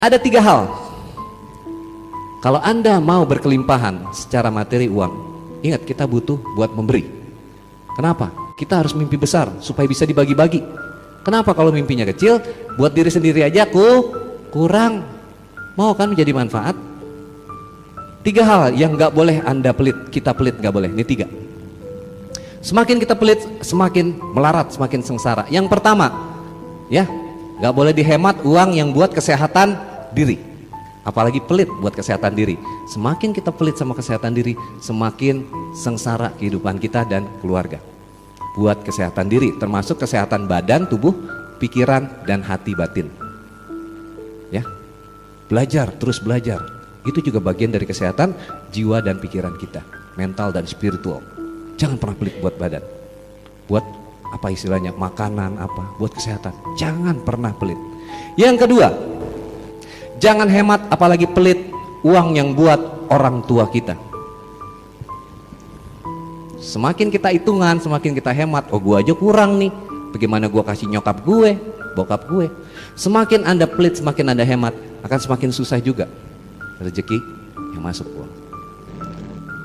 Ada 3 hal. Kalau Anda mau berkelimpahan secara materi uang, ingat kita butuh buat memberi. Kenapa? Kita harus mimpi besar supaya bisa dibagi-bagi. Kenapa kalau mimpinya kecil, buat diri sendiri aja kurang. Mau kan menjadi manfaat? 3 hal yang gak boleh Anda pelit, kita pelit gak boleh. Ini 3. Semakin kita pelit, semakin melarat, semakin sengsara. Yang pertama, ya, gak boleh dihemat uang yang buat kesehatan diri. Apalagi pelit buat kesehatan diri. Semakin kita pelit sama kesehatan diri, semakin sengsara kehidupan kita dan keluarga. Buat kesehatan diri, termasuk kesehatan badan, tubuh, pikiran, dan hati batin. Ya, belajar, terus belajar. Itu juga bagian dari kesehatan jiwa dan pikiran kita, mental dan spiritual. Jangan pernah pelit buat badan, buat apa istilahnya, makanan apa, buat kesehatan. Jangan pernah pelit. Yang kedua, jangan hemat apalagi pelit uang yang buat orang tua kita. Semakin kita hitungan, semakin kita hemat. Oh, gua aja kurang nih, bagaimana gua kasih nyokap gue, bokap gue. Semakin Anda pelit, semakin Anda hemat, akan semakin susah juga rezeki yang masuk uang.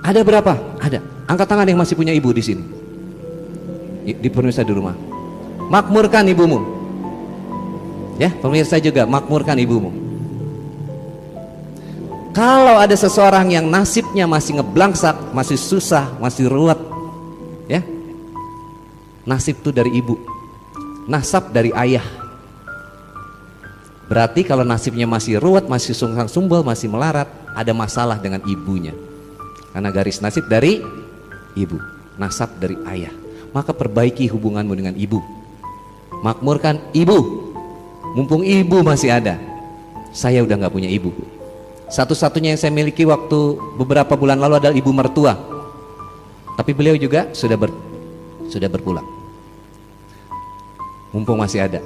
Ada berapa? Ada. Angkat tangan yang masih punya ibu di sini, di pemirsa di rumah. Makmurkan ibumu. Ya, pemirsa juga makmurkan ibumu. Kalau ada seseorang yang nasibnya masih ngeblangsak, masih susah, masih ruwet, ya, nasib itu dari ibu, nasab dari ayah. Berarti kalau nasibnya masih ruwet, masih sungsang sumbel, masih melarat, ada masalah dengan ibunya. Karena garis nasib dari ibu, nasab dari ayah. Maka perbaiki hubunganmu dengan ibu. Makmurkan ibu. Mumpung ibu masih ada. Saya udah gak punya ibu. Satu-satunya yang saya miliki waktu beberapa bulan lalu adalah ibu mertua. Tapi beliau juga sudah berpulang. Mumpung masih ada,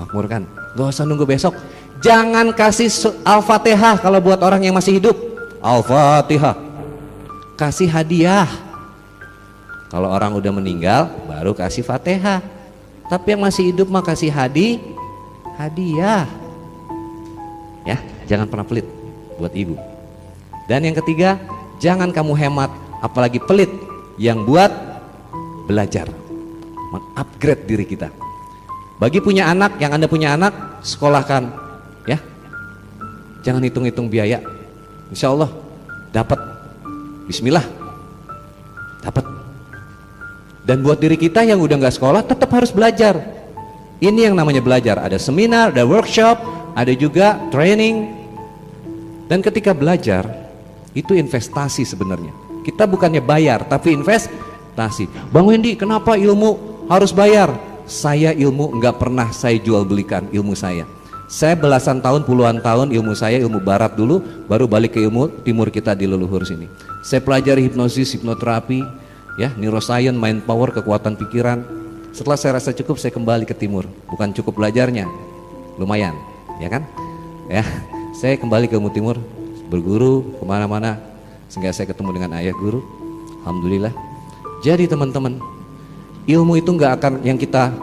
makmurkan. Gak usah nunggu besok. Jangan kasih Al-Fatihah kalau buat orang yang masih hidup. Al-Fatihah. Kasih hadiah. Kalau orang udah meninggal baru kasih Fatihah. Tapi yang masih hidup mah kasih hadiah. Ya, jangan pernah pelit buat ibu. Dan yang ketiga, jangan kamu hemat apalagi pelit yang buat belajar, mengupgrade diri kita. Bagi punya anak, yang Anda punya anak, sekolahkan, ya. Jangan hitung-hitung biaya. Insya Allah dapat. Bismillah, dapat. Dan buat diri kita yang udah nggak sekolah, tetap harus belajar. Ini yang namanya belajar. Ada seminar, ada workshop, ada juga training. Dan ketika belajar, itu investasi sebenarnya. Kita bukannya bayar, tapi investasi. Bang Wendy, kenapa ilmu harus bayar? Saya ilmu nggak pernah saya jual belikan ilmu saya. Saya belasan tahun, puluhan tahun ilmu saya ilmu barat dulu, baru balik ke ilmu timur kita di leluhur sini. Saya pelajari hipnosis, hipnoterapi, ya, neuroscience, mind power, kekuatan pikiran. Setelah saya rasa cukup, saya kembali ke timur. Bukan cukup belajarnya, lumayan, ya kan? Ya, saya kembali ke ilmu timur, berguru kemana-mana, sehingga saya ketemu dengan ayah guru. Alhamdulillah. Jadi teman-teman, ilmu itu nggak akan, yang kita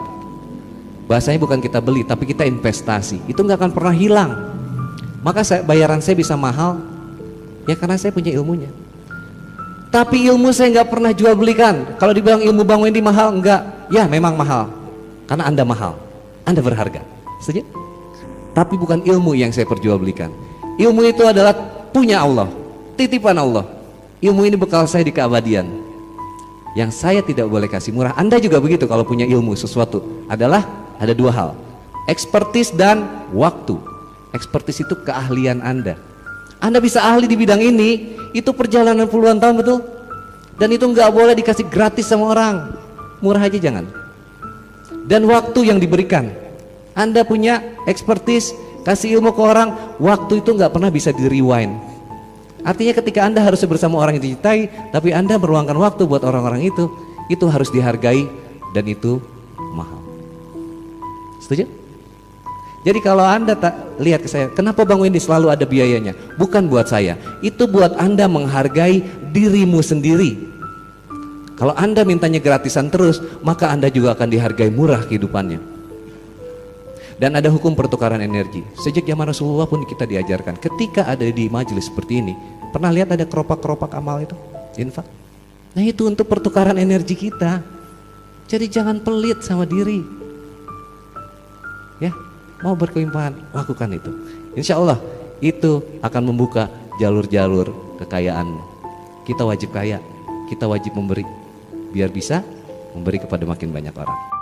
bahasanya bukan kita beli, tapi kita investasi. Itu nggak akan pernah hilang. Maka bayaran saya bisa mahal, ya karena saya punya ilmunya. Tapi ilmu saya nggak pernah jual belikan. Kalau dibilang ilmu Bang Wendy mahal, enggak. Ya memang mahal, karena Anda mahal, Anda berharga. Setuju? Tapi bukan ilmu yang saya perjualbelikan. Ilmu itu adalah punya Allah, titipan Allah. Ilmu ini bekal saya di keabadian, yang saya tidak boleh kasih murah. Anda juga begitu. Kalau punya ilmu sesuatu, adalah ada 2 hal, ekspertis dan waktu. Ekspertis itu keahlian Anda. Anda bisa ahli di bidang ini, itu perjalanan puluhan tahun, betul? Dan itu nggak boleh dikasih gratis sama orang, murah aja jangan. Dan waktu yang diberikan, Anda punya ekspertis, kasih ilmu ke orang, waktu itu nggak pernah bisa di rewind. Artinya ketika Anda harus bersama orang yang dicintai, tapi Anda meruangkan waktu buat orang-orang itu harus dihargai dan itu mahal. Setuju? Jadi kalau Anda tak lihat ke saya, kenapa Bang Wendy selalu ada biayanya? Bukan buat saya, itu buat Anda menghargai dirimu sendiri. Kalau Anda mintanya gratisan terus, maka Anda juga akan dihargai murah kehidupannya. Dan ada hukum pertukaran energi. Sejak zaman Rasulullah pun kita diajarkan. Ketika ada di majelis seperti ini, pernah lihat ada keropak-keropak amal itu? Infak. Nah itu untuk pertukaran energi kita. Jadi jangan pelit sama diri. Ya, mau berkelimpahan, lakukan itu. Insya Allah itu akan membuka jalur-jalur kekayaan. Kita wajib kaya, kita wajib memberi, biar bisa memberi kepada makin banyak orang.